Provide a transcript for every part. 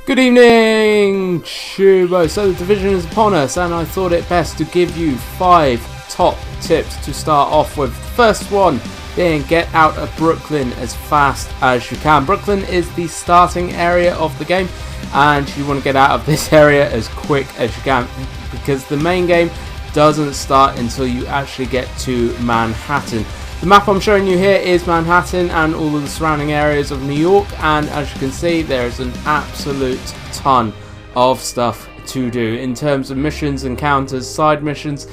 Good evening, Chubo. So the division is upon us, and I thought it best to give you 5 top tips to start off with. The first one being get out of Brooklyn as fast as you can. Brooklyn is the starting area of the game, and you want to get out of this area as quick as you can, because the main game doesn't start until you actually get to Manhattan. The map I'm showing you here is Manhattan and all of the surrounding areas of New York, and as you can see there is an absolute ton of stuff to do in terms of missions, encounters, side missions,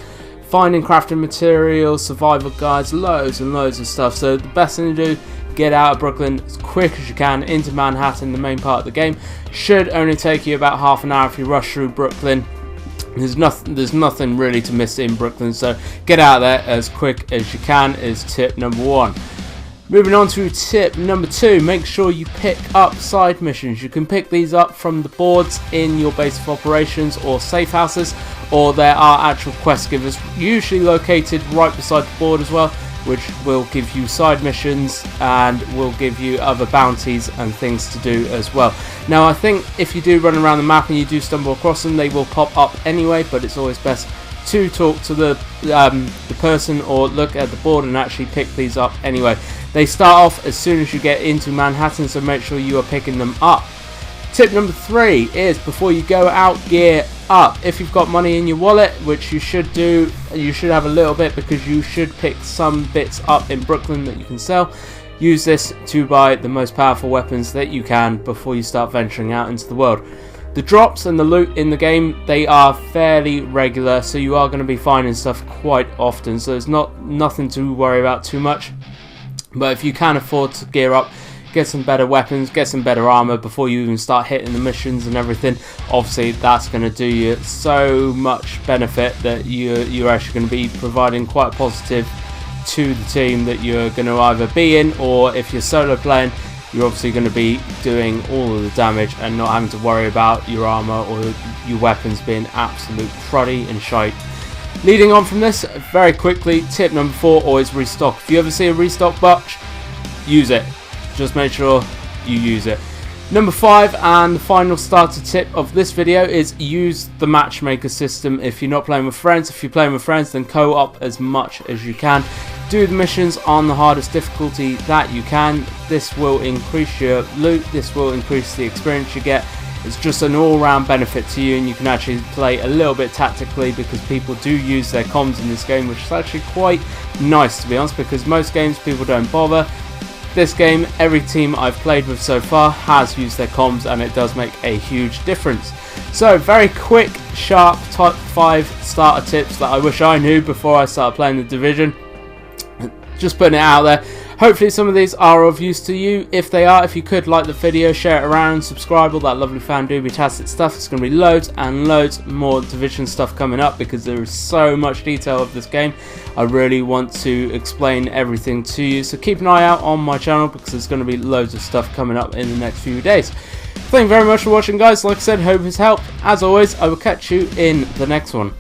finding crafting materials, survival guides, loads and loads of stuff. So the best thing to do, get out of Brooklyn as quick as you can into Manhattan. The main part of the game should only take you about half an hour if you rush through Brooklyn. There's nothing really to miss in Brooklyn, so get out there as quick as you can is tip number 1. Moving on to tip number 2, make sure you pick up side missions. You can pick these up from the boards in your base of operations or safe houses, or there are actual quest givers usually located right beside the board as well, which will give you side missions and will give you other bounties and things to do as well. Now I think if you do run around the map and you do stumble across them, they will pop up anyway, but it's always best to talk to the person or look at the board and actually pick these up anyway. They start off as soon as you get into Manhattan, so make sure you are picking them up. Tip number 3 is before you go out, gear up. If you've got money in your wallet, which you should do, you should have a little bit, because you should pick some bits up in Brooklyn that you can sell. Use this to buy the most powerful weapons that you can before you start venturing out into the world. The drops and the loot in the game, they are fairly regular, so you are going to be finding stuff quite often, so there's nothing to worry about too much. But if you can afford to gear up, get some better weapons, get some better armor before you even start hitting the missions and everything, obviously that's going to do you so much benefit that you're actually going to be providing quite positive to the team that you're going to either be in, or if you're solo playing, you're obviously going to be doing all of the damage and not having to worry about your armor or your weapons being absolute cruddy and shite. Leading on from this, very quickly, tip number 4, always restock. If you ever see a restock box, use it. Just make sure you use it. Number 5 and the final starter tip of this video is use the Matchmaker system if you're not playing with friends. If you're playing with friends, then co-op as much as you can. Do the missions on the hardest difficulty that you can. This will increase your loot, this will increase the experience you get. It's just an all-round benefit to you, and you can actually play a little bit tactically, because people do use their comms in this game, which is actually quite nice, to be honest, because most games people don't bother. This game, every team I've played with so far has used their comms, and it does make a huge difference. So very quick, sharp top 5 starter tips that I wish I knew before I started playing the Division. Just putting it out there. Hopefully some of these are of use to you. If they are, if you could like the video, share it around, subscribe, all that lovely fan-dooby-tastic stuff. It's going to be loads and loads more Division stuff coming up, because there is so much detail of this game. I really want to explain everything to you, so keep an eye out on my channel, because there's going to be loads of stuff coming up in the next few days. Thank you very much for watching, guys. Like I said, hope it's helped. As always, I will catch you in the next one.